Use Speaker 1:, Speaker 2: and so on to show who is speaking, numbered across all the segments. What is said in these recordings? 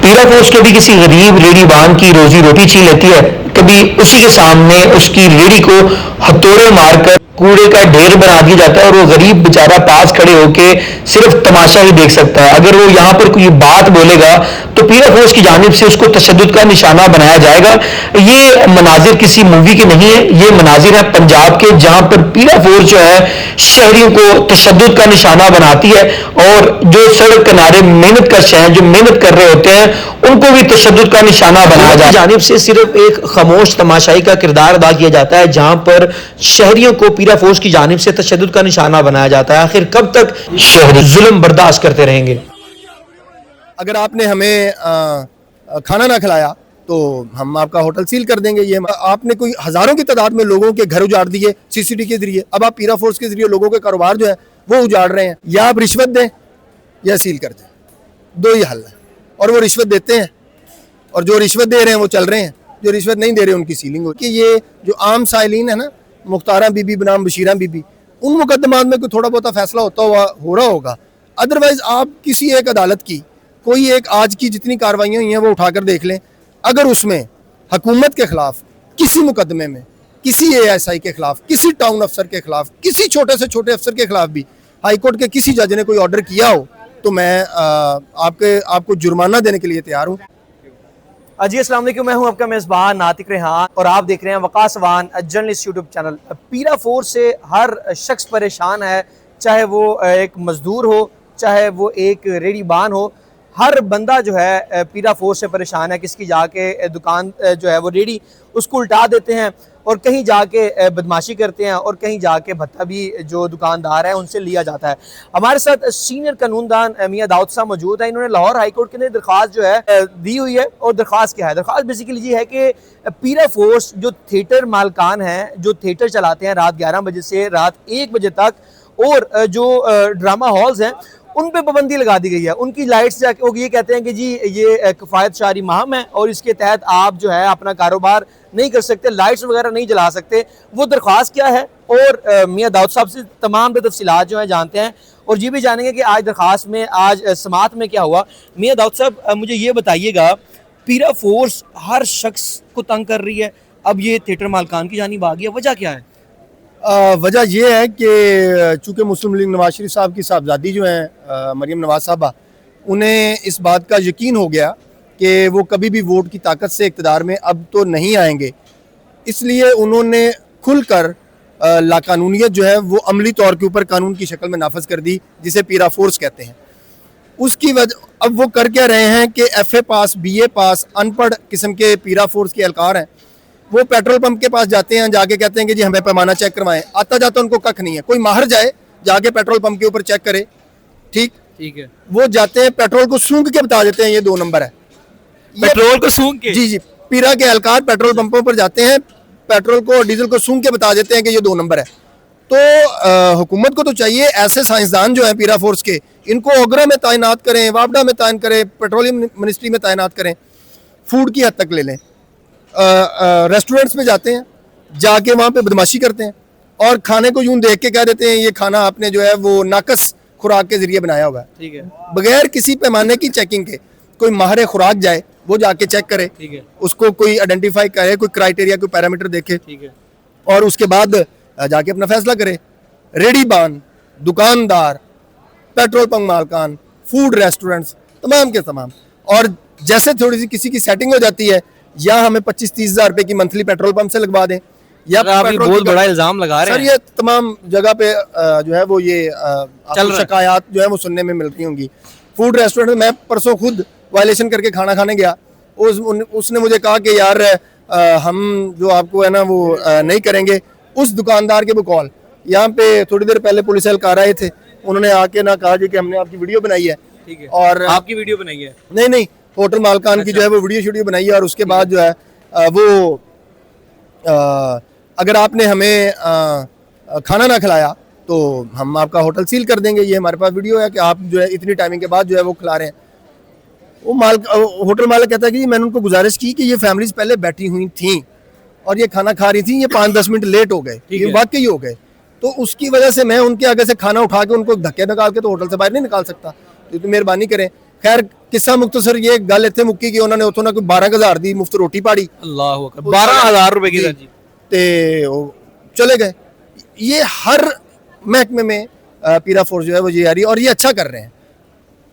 Speaker 1: पीरा पोस्ट कभी किसी गरीब रेहड़ीवान की रोजी रोटी छीन लेती है, कभी उसी के सामने उसकी रेहड़ी को हथौड़े मारकर कूड़े का ढेर बना दिया जाता है और वो गरीब बेचारा पास खड़े होके सिर्फ तमाशा ही देख सकता है। अगर वो यहाँ पर कोई बात बोलेगा तो पीरा फोर्स की जानिब से उसको तशद्दुद का निशाना बनाया जाएगा। ये मनाजिर किसी मूवी के नहीं है, ये मनाजिर है पंजाब के, जहाँ पर पीरा फोर्स जो है शहरियों को तशद्दुद का निशाना बनाती है और जो सड़क किनारे मेहनत कश हैं, जो मेहनत कर रहे होते हैं, उनको भी तशद्दुद का निशाना बनाया जाए। जानिब से सिर्फ एक खामोश तमाशाई का किरदार अदा किया जाता है, जहाँ पर शहरियों को पीरा फोर्स की जानिब से तशद्दुद का निशाना बनाया जाता है। आखिर कब तक शहरी जुल्म बर्दाश्त करते रहेंगे?
Speaker 2: अगर आपने हमें खाना ना खिलाया तो हम आपका होटल सील कर देंगे। ये आपने कोई हजारों की तादाद में लोगों के घर उजाड़ दिए सीसीटीवी के जरिए, अब आप पीरा फोर्स के जरिए लोगों के कारोबार जो है वो उजाड़ रहे हैं। या आप रिश्वत दें या सील कर दें, दो ही हल है। और वो रिश्वत देते हैं और जो रिश्वत दे रहे हैं वो चल रहे हैं, जो रिश्वत नहीं दे रहे उनकी सीलिंग हो। कि ये जो आम साइलिन है ना, मुख्तारा बीबी बनाम बशीरा बीबी, उन मुकदमात में कोई थोड़ा बहुत फैसला होता हुआ हो रहा होगा। अदरवाइज आप किसी एक अदालत की कोई एक आज की जितनी कार्रवाइयाँ हुई हैं वो उठाकर देख लें, अगर उसमें हुकूमत के खिलाफ किसी मुकदमे में किसी ASI के खिलाफ, किसी टाउन अफसर के खिलाफ, किसी छोटे से छोटे अफसर के खिलाफ भी हाईकोर्ट के किसी जज ने कोई ऑर्डर किया हो तो मैं आपको जुर्माना देने के लिए तैयार हूँ।
Speaker 3: जी अस्सलाम वालेकुम, मैं हूं आपका मेज़बान नातिक रेहान और आप देख रहे हैं वकास वान जर्नलिस्ट यूट्यूब चैनल। पीरा फोर्स से हर शख्स परेशान है, चाहे वो एक मजदूर हो, चाहे वो एक रेहड़ीवान हो। हर बंदा जो है पीरा फोर्स से परेशान है। किसकी जाके दुकान जो है वो रेहड़ी उसको उल्टा देते हैं और कहीं जाके बदमाशी करते हैं और कहीं जाके भत्ता भी जो दुकानदार है उनसे लिया जाता है। हमारे साथ सीनियर कानूनदान मियां दाऊद साहब मौजूद हैं। इन्होंने लाहौर हाई कोर्ट के अंदर दरख्वास्त जो है दी हुई है। और दरख्वास्त क्या है? दरख्वास्त बेसिकली ये है कि पीरा फोर्स जो थिएटर मालकान हैं, जो थिएटर चलाते हैं रात 11 बजे से रात 1 बजे तक, और जो ड्रामा हॉल्स हैं उन पे पाबंदी लगा दी गई है। उनकी लाइट्स जाके वो ये कहते हैं कि जी ये किफ़ायत शारी महम है और इसके तहत आप जो है अपना कारोबार नहीं कर सकते, लाइट्स वगैरह नहीं जला सकते। वो दरख्वास्त क्या है और मियां दाऊद साहब से तमाम तफसीलात जो है जानते हैं और ये भी जानेंगे कि आज दरख्वास्त में, आज समात में क्या हुआ। मियां दाऊद साहब मुझे ये बताइएगा, पीरा फोर्स हर शख्स को तंग कर रही है, अब ये थिएटर मालकान की जानिब आ गया, वजह क्या है?
Speaker 2: वजह यह है कि चूँकि मुस्लिम लीग नवाज शरीफ साहब की साहबजादी जो हैं मरीम नवाज साहबा, उन्हें इस बात का यकीन हो गया कि वो कभी भी वोट की ताकत से इक़्तिदार में अब तो नहीं आएंगे। इसलिए उन्होंने खुलकर लाकानूनियत जो है वो अमली तौर के ऊपर कानून की शक्ल में नाफज कर दी, जिसे पीरा फोर्स कहते हैं। उसकी वजह अब वो कर क्या रहे हैं कि FA पास, BA पास अनपढ़ किस्म के पीरा फोर्स के एहलकार हैं। वो पेट्रोल पंप के पास जाते हैं, जाके कहते हैं कि जी हमें पैमाना चेक करवाएं। आता जाता उनको कख नहीं है। कोई माहर जाए जाके पेट्रोल पंप के ऊपर चेक करे, ठीक है। वो जाते हैं पेट्रोल को सूंघ के बता देते हैं ये 2 नंबर है।
Speaker 3: पेट्रोल को सूंघ के?
Speaker 2: जी, पीरा के एहलकार पेट्रोल पंपों पर जाते हैं, पेट्रोल को और डीजल को सूंघ के बता देते हैं कि ये 2 नंबर है। तो हुकूमत को तो चाहिए ऐसे साइंसदान जो है पीरा फोर्स के, इनको ओगरा में तैनात करें, वापडा में तैनात करें, पेट्रोलियम मिनिस्ट्री में तैनात करें। फूड की हद तक ले लें, रेस्टोरेंट्स में जाते हैं, जाके वहाँ पे बदमाशी करते हैं और खाने को यूं देख के कह देते हैं ये खाना आपने जो है वो नाकस खुराक के जरिए बनाया हुआ है।
Speaker 3: ठीक है।
Speaker 2: बगैर किसी पैमाने की चेकिंग के कोई माहिर खुराक जाए, वो जाके चेक करे,
Speaker 3: ठीक है,
Speaker 2: उसको कोई आइडेंटिफाई करे, कोई क्राइटेरिया, कोई पैरामीटर देखे,
Speaker 3: ठीक है,
Speaker 2: और उसके बाद जाके अपना फैसला करे। रेहड़ीबान, दुकानदार, पेट्रोल पंप मालकान, फूड रेस्टोरेंट्स, तमाम के तमाम। और जैसे थोड़ी सी किसी की सेटिंग हो जाती है, या हमें 25-30 हज़ार रुपए की मंथली पेट्रोल पंप से लगवा दें, या
Speaker 3: आप बहुत बड़ा इल्जाम लगा रहे हैं।
Speaker 2: सर ये तमाम जगह पे जो है वो ये शिकायत जो है वो सुनने में मिलती होंगी। फूड रेस्टोरेंट में मैं परसों खुद वायलेशन करके खाना खाने गया, उसने मुझे कहा कि यार हम जो आपको है ना वो नहीं करेंगे। उस दुकानदार के वो कॉल, यहाँ पे थोड़ी देर पहले पुलिस एहलकार आए थे, उन्होंने आके ना कहा जी कि हमने आपकी वीडियो बनाई है।
Speaker 3: ठीक है।
Speaker 2: और
Speaker 3: आपकी वीडियो बनाई है?
Speaker 2: नहीं, होटल मालकान की जो है वो वीडियो बनाई है। और उसके बाद जो है वो अगर आपने हमें खाना ना खिलाया तो हम आपका होटल सील कर देंगे। ये हमारे पास वीडियो है कि आप जो है इतनी टाइमिंग के बाद जो है वो खिला रहे हैं। वो होटल मालिक कहता है कि मैंने उनको गुजारिश की कि ये फैमिलीज पहले बैठी हुई थी और ये खाना खा रही थी, ये 5-10 मिनट लेट हो गए, ये वाकई हो गए, तो उसकी वजह से मैं उनके आगे से खाना उठा के उनको धक्के निकाल के तो होटल से बाहर नहीं निकाल सकता। तो मेहरबानी करें। खैर किस्सा मुख्तसर ये गल इत्थे मुक्की कि उन्होंने उतों ना कोई 12,000 दी मुफ्त रोटी पाड़ी
Speaker 3: अल्लाह अकबर 12,000 रुपए की सर जी
Speaker 2: ते वो चले गए। ये हर महकमे में पीरा फोर्स जो है वो ये आ रही है और ये अच्छा कर रहे हैं।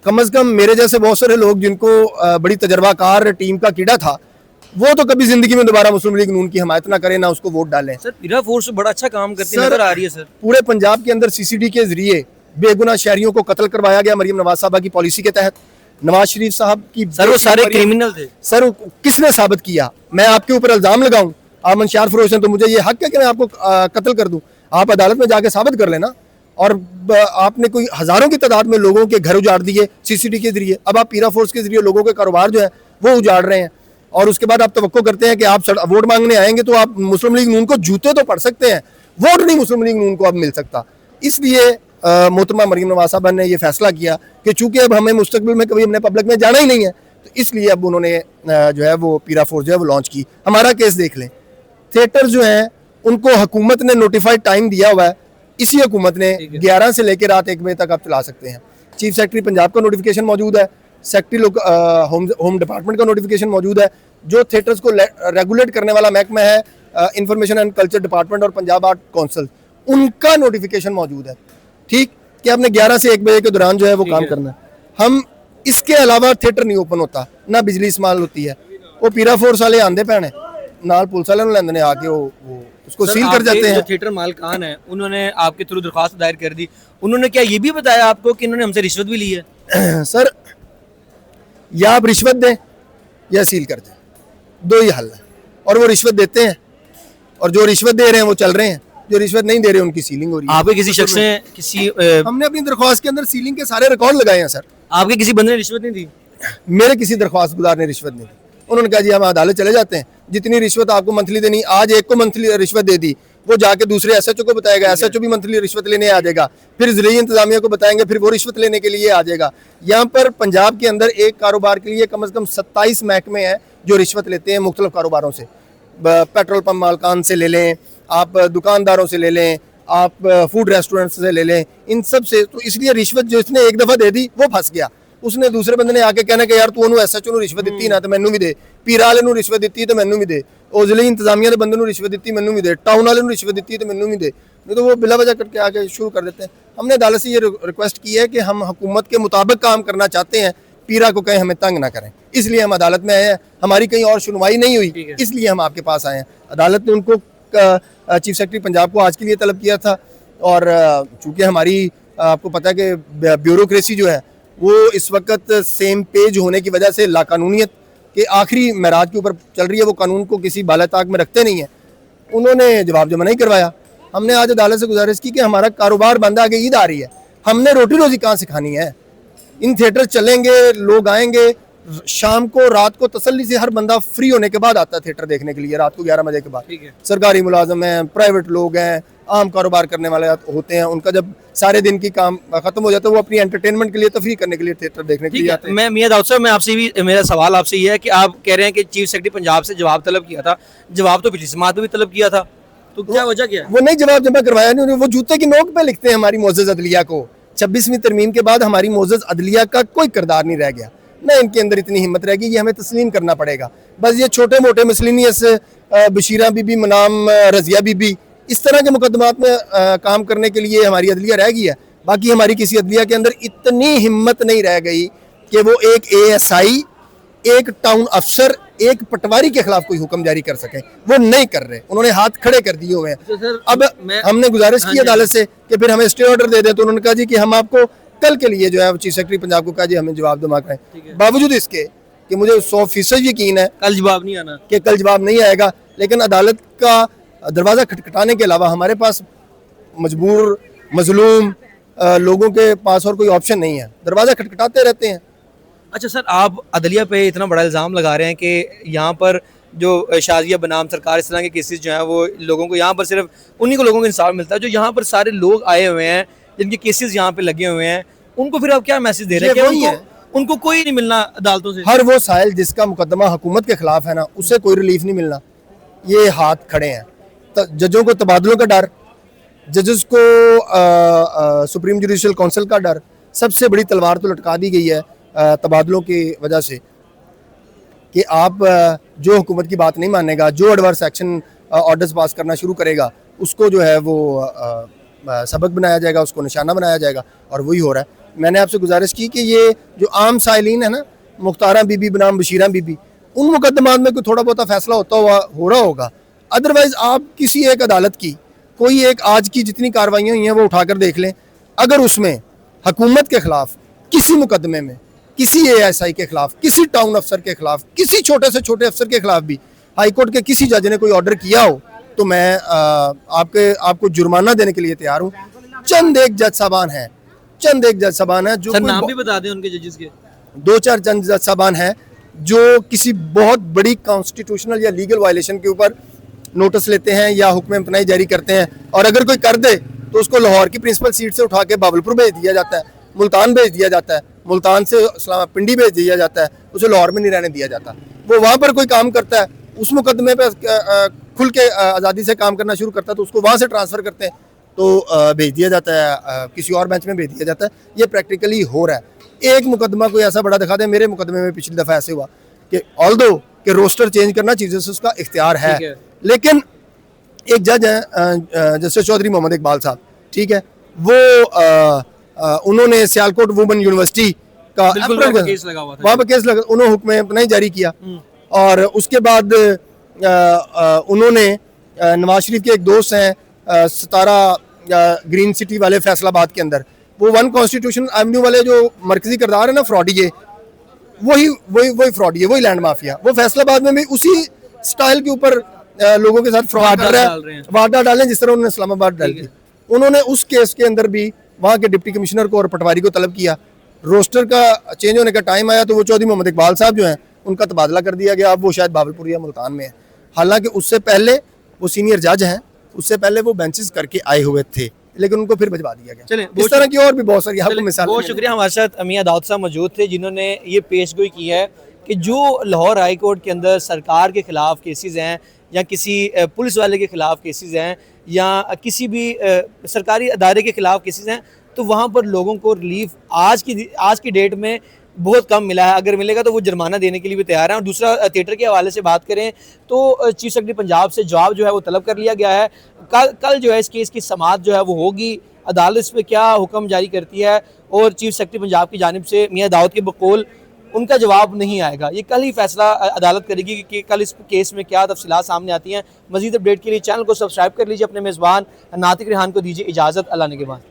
Speaker 2: कम से कम मेरे जैसे बहुत सारे लोग जिनको बड़ी तजर्बाकार टीम का कीड़ा था वो तो कभी जिंदगी में दोबारा मुस्लिम लीग नून की हमायत ना करें ना उसको वोट डालें।
Speaker 3: सर पीरा फोर्स बड़ा अच्छा काम करती
Speaker 2: सर,
Speaker 3: नजर आ रही है सर।
Speaker 2: पूरे पंजाब के अंदर सीसीडी के जरिए बेगुनाह शहरियों को कत्ल करवाया गया मरियम नवाज साहबा की पॉलिसी के तहत। नवाज शरीफ साहब की
Speaker 3: सर वो सारे क्रिमिनल थे
Speaker 2: सर किसने साबित किया? मैं आपके ऊपर इल्जाम लगाऊं, आप मंशियार फरोश हैं तो मुझे ये हक है कि मैं आपको कत्ल कर दूं? आप अदालत में जाके साबित कर लेना। और आपने कोई हजारों की तादाद में लोगों के घर उजाड़ दिए सीसीडी के जरिए। अब आप पीरा फोर्स के जरिए लोगों के कारोबार जो है वो उजाड़ रहे हैं और उसके बाद आप तवक्को करते हैं कि आप वोट मांगने आएंगे तो आप मुस्लिम लीग नून को जूते तो पड़ सकते हैं, वोट नहीं मुस्लिम लीग नून को अब मिल सकता। इसलिए मोहतरमा मरीम नवाज साहब ने ये फैसला किया कि चूंकि अब हमें मुस्तकबिल में कभी हमने पब्लिक में जाना ही नहीं है तो इसलिए अब उन्होंने जो है वो पीरा फोर्स जो है वो लॉन्च की। हमारा केस देख लें, थिएटर जो है उनको हुकूमत ने नोटिफाइड टाइम दिया हुआ है, इसी हुकूमत ने 11 से लेकर रात 1 बजे तक आप चला सकते हैं। चीफ सेक्रेटरी पंजाब का नोटिफिकेशन मौजूद है, सेक्रेटरी होम डिपार्टमेंट का नोटिफिकेशन मौजूद है। जो थिएटर्स को रेगुलेट करने वाला महकमा है इंफॉर्मेशन एंड कल्चर डिपार्टमेंट और पंजाब आर्ट काउंसिल, उनका नोटिफिकेशन मौजूद है, ठीक, कि आपने 11 से 1 बजे के दौरान जो है वो काम करना है। हम इसके अलावा थिएटर नहीं ओपन होता, ना बिजली इस्तेमाल होती है। वो पीरा फोर्स वाले आंदे पैने नाल पुलिस वाले लेंदे ने आके वो उसको सील कर जाते हैं।
Speaker 3: जो थिएटर मालकान है उन्होंने आपके थ्रू दरख्वास्त दायर कर दी, उन्होंने क्या ये भी बताया आपको कि इन्होंने हमसे रिश्वत भी ली है?
Speaker 2: सर या आप रिश्वत दें या सील कर दें, दो ही हल है। और वो रिश्वत देते हैं और जो रिश्वत दे रहे हैं वो चल रहे हैं, जो रिश्वत नहीं दे रहे उनकी सीलिंग हो रही है।
Speaker 3: आपके किसी शख्स ने
Speaker 2: हमने अपनी दरख्वास्त के अंदर सीलिंग के सारे रिकॉर्ड लगाए हैं सर।
Speaker 3: आपके किसी बंदे ने रिश्वत नहीं दी?
Speaker 2: मेरे किसी दरख्वास्त गुजार ने रिश्वत नहीं दी। उन्होंने कहा जी हम अदालत चले जाते हैं, जितनी रिश्वत आपको मंथली देनी, आज एक को मंथली रिश्वत दे दी, वो जाके दूसरे एसएचओ को बताएगा, एसएचओ भी मंथली रिश्वत लेने आ जाएगा, फिर ज़रिए इंतजामिया को बताएंगे, फिर वो रिश्वत लेने के लिए आ जाएगा। यहाँ पर पंजाब के अंदर एक कारोबार के लिए कम से कम 27 महकमे हैं जो रिश्वत लेते हैं मुख्तलिफ कारोबारों से। पेट्रोल पंप मालकान से ले लें, आप दुकानदारों से ले लें, आप फूड रेस्टोरेंट से ले लें, इन सब से। तो इसलिए रिश्वत जिसने एक दफ़ा दे दी वो फंस गया, उसने दूसरे बंदे ने आके कहना कि यार तू ਉਹਨੂੰ ਐਸਐਚਓ ਨੂੰ ਰਿਸ਼ਵਤ ਦਿੱਤੀ ਨਾ ਤੇ ਮੈਨੂੰ ਵੀ ਦੇ, ਪੀਰਾ ਵਾਲੇ ਨੂੰ ਰਿਸ਼ਵਤ ਦਿੱਤੀ ਤੇ ਮੈਨੂੰ ਵੀ ਦੇ, ਉਹ ਜ਼ਿਲ੍ਹੇ ਇੰਤਜ਼ਾਮੀਆ ਦੇ ਬੰਦੇ ਨੂੰ ਰਿਸ਼ਵਤ ਦਿੱਤੀ ਮੈਨੂੰ ਵੀ ਦੇ, टाउन वाले ਨੂੰ ਰਿਸ਼ਵत ਦਿੱਤੀ ਤੇ ਮੈਨੂੰ भी दे। नहीं तो वो बिला वजह करके आके शुरू कर देते हैं। हमने अदालत से ये रिक्वेस्ट की है कि हम हुकूमत के मुताबिक काम करना चाहते हैं, पीरा को कहीं हमें तंग ना करें, इसलिए हम अदालत में आए हैं। हमारी कहीं और सुनवाई नहीं हुई, इसलिए हम आपके पास आए हैं। अदालत ने उनको चीफ सेक्रेटरी पंजाब को आज के लिए तलब किया था और चूँकि हमारी आपको पता है कि ब्यूरोक्रेसी जो है वो इस वक्त सेम पेज होने की वजह से लाकानूनियत के आखिरी महराज के ऊपर चल रही है, वो कानून को किसी बालाताक में रखते नहीं है। उन्होंने जवाब जमा नहीं करवाया। हमने आज अदालत से गुजारिश की कि हमारा कारोबार बंद, आगे ईद आ रही है, हमने रोटी रोजी कहाँ से खानी है? इन थिएटर चलेंगे, लोग आएंगे शाम को, रात को तसल्ली से हर बंदा फ्री होने के बाद आता है थिएटर देखने के लिए, रात को 11 बजे के बाद। सरकारी मुलाजम हैं, प्राइवेट लोग हैं, आम कारोबार करने वाले होते हैं, उनका जब सारे दिन की काम खत्म हो जाता है वो अपनी एंटरटेनमेंट के लिए, तफरीह करने के लिए थिएटर देखने के लिए आते हैं।
Speaker 3: मैं मियां दाऊद साहब, मैं आपसे भी, मेरा सवाल आपसे ये है कि आप कह रहे हैं कि चीफ सेक्रेटरी पंजाब से जवाब तलब किया था, जवाब तो पिछली समात में भी तलब किया था, तो क्या वजह क्या है?
Speaker 2: वो नहीं जवाब जमा करवाया नहीं, वो जूते की नोक पे लिखते हैं हमारी मोअज़्ज़ज़ अदलिया को। 26वीं तरमीम के बाद हमारी मोअज़्ज़ज़ अदलिया का कोई किरदार नहीं रह गया, ना इनके अंदर इतनी हिम्मत रहेगी, ये हमें तस्लीम करना पड़ेगा। बस ये छोटे मोटे मिसलिनियस बशीरा बीबी, मनाम रजिया बीबी, इस तरह के मुकदमात में काम करने के लिए हमारी अदलिया रह गई है। बाकी हमारी किसी अदलिया के अंदर इतनी हिम्मत नहीं रह गई कि वो एक ASI, एक टाउन अफसर, एक पटवारी के खिलाफ कोई हुक्म जारी कर सके, वो नहीं कर रहे, उन्होंने हाथ खड़े कर दिए हुए हैं। अब हमने गुजारिश की अदालत से कि फिर हमें स्टे ऑर्डर दे दें, तो उन्होंने कहा जी कि हम आपको कल के लिए जो है चीफ सेक्रेटरी पंजाब को कहा जी हमें जवाब जमा करें। बावजूद इसके कि मुझे 100% यकीन है
Speaker 3: कल जवाब नहीं आना,
Speaker 2: कि कल जवाब नहीं आएगा, लेकिन अदालत का दरवाज़ा खटखटाने के अलावा हमारे पास मजबूर मजलूम लोगों के पास और कोई ऑप्शन नहीं है, दरवाज़ा खटखटाते रहते हैं।
Speaker 3: अच्छा सर, आप अदलिया पे इतना बड़ा इल्ज़ाम लगा रहे हैं कि यहाँ पर जो शाजिया बनाम सरकार, इस तरह के केसेस जो हैं वो लोगों को, यहाँ पर सिर्फ उन्हीं को लोगों को इंसाफ मिलता है जो यहाँ पर सारे लोग आए हुए हैं, जिनके केसेस यहाँ पे लगे हुए हैं, उनको फिर आप क्या मैसेज दे रहे हैं कि उनको कोई नहीं मिलना अदालतों से?
Speaker 2: हर वो साहिल जिसका मुकदमा हुकूमत के खिलाफ है ना, उससे कोई रिलीफ नहीं मिलना। ये हाथ खड़े हैं, जजों को तबादलों का डर, जजेस को सुप्रीम जुडिशल काउंसिल का डर, सबसे बड़ी तलवार तो लटका दी गई है। तबादलों की वजह से कि आप जो हुकूमत की बात नहीं मानेगा, जो एडवर्स एक्शन ऑर्डर्स पास करना शुरू करेगा, उसको जो है वो सबक बनाया जाएगा, उसको निशाना बनाया जाएगा, और वही हो रहा है। मैंने आपसे गुजारिश की कि ये जो आम साइलिन है ना, मुख्तारा बीबी बनाम बशीरा बीबी, उन मुकदमात में कोई थोड़ा बहुत फैसला होता हुआ हो रहा होगा। अदरवाइज आप किसी एक अदालत की कोई एक आज की जितनी कार्रवाइयाँ हुई हैं वो उठाकर देख लें, अगर उसमें हुकूमत के खिलाफ किसी मुकदमे में, किसी ASI के खिलाफ, किसी टाउन अफसर के खिलाफ, किसी छोटे से छोटे अफसर के खिलाफ भी हाईकोर्ट के किसी जज ने कोई ऑर्डर किया हो, तो मैं आपको जुर्माना देने के लिए तैयार हूँ। चंद एक जज साहबान हैं, चंद एक जज साहबान हैं जो
Speaker 3: सर नाम भी बता दें उनके जजेस के।
Speaker 2: 2-4 चंद जज साहबान हैं जो किसी बहुत बड़ी कॉन्स्टिट्यूशनल या लीगल वायलेशन के ऊपर नोटिस लेते हैं या हुक्म इम्तनाई जारी करते हैं, और अगर कोई कर दे तो उसको लाहौर की प्रिंसिपल सीट से उठा के बावलपुर भेज दिया जाता है, मुल्तान भेज दिया जाता है, मुल्तान से पिंडी भेज दिया जाता है, उसे लाहौर में नहीं रहने दिया जाता। वो वहाँ पर कोई काम करता है, उस मुकदमे पे खुल के आज़ादी से काम करना शुरू करता है, तो उसको वहाँ से ट्रांसफ़र करते हैं, तो भेज दिया जाता है, किसी और बेंच में भेज दिया जाता है। ये प्रैक्टिकली हो रहा है। एक मुकदमा कोई ऐसा बड़ा दिखा दे, मेरे मुकदमे में पिछली दफ़ा ऐसे हुआ कि ऑल्दो कि रोस्टर चेंज करना चीज़ों से उसका इख्तियार है, लेकिन एक जज हैं जस्टिस चौधरी मोहम्मद इकबाल साहब, ठीक है, वो उन्होंने सियालकोट वुमेन यूनिवर्सिटी का
Speaker 3: वहाँ पे केस लगा हुआ था,
Speaker 2: वहाँ पर केस लगा, उन्होंने हुक्म इम्तनाई जारी किया, और उसके बाद उन्होंने नवाज शरीफ के एक दोस्त हैं सतारा ग्रीन सिटी वाले फैसलाबाद के अंदर, वो वन कॉन्स्टिट्यूशन एवेन्यू वाले जो मरकजी किरदार है ना फ्रॉडी, ये वही फ्रॉडी है, वही लैंड माफिया, वो फैसलाबाद में भी उसी स्टाइल के ऊपर लोगों के साथ फ्रॉड कर रहा है, वारदात डालें जिस तरह उन्होंने इस्लामाबाद डाल दी। उन्होंने उस केस के अंदर भी वहाँ के डिप्टी कमिश्नर को और पटवारी को तलब किया, रोस्टर का चेंज होने का टाइम आया तो वो चौधरी मोहम्मद इकबाल साहब जो हैं उनका तबादला कर दिया गया, अब वो शायद बावलपुर या मुल्तान में है। हालांकि उससे पहले वो सीनियर जज हैं, उससे पहले वो बेंचेस करके आए हुए थे, लेकिन उनको फिर भिजवा दिया गया।
Speaker 3: चलें,
Speaker 2: इस तरह की और भी बहुत सारी आपको मिसाल।
Speaker 3: बहुत शुक्रिया, हमारे साथ मियां दाऊद साहब मौजूद थे जिन्होंने ये पेशगोई की है कि जो लाहौर हाई कोर्ट के अंदर सरकार के खिलाफ केसेस हैं या किसी पुलिस वाले के खिलाफ केसेस हैं या किसी भी सरकारी अदारे के खिलाफ केसेस हैं, तो वहाँ पर लोगों को रिलीफ आज की डेट में बहुत कम मिला है। अगर मिलेगा तो वो जुर्माना देने के लिए भी तैयार हैं। और दूसरा, थिएटर के हवाले से बात करें तो चीफ सेक्रेटरी पंजाब से जवाब जो है वो तलब कर लिया गया है। कल जो है इस केस की समाअत जो है वो होगी, अदालत इस पर क्या हुक्म जारी करती है, और चीफ सेक्रेटरी पंजाब की जानिब से मियां दाऊद के बकौल उनका जवाब नहीं आएगा। ये कल ही फैसला अदालत करेगी कि कल इस केस में क्या तफसीलात सामने आती हैं। मजीद अपडेट के लिए चैनल को सब्सक्राइब कर लीजिए। अपने मेज़बान नातिक रेहान को दीजिए इजाज़त। अल्लाह ने के बाद।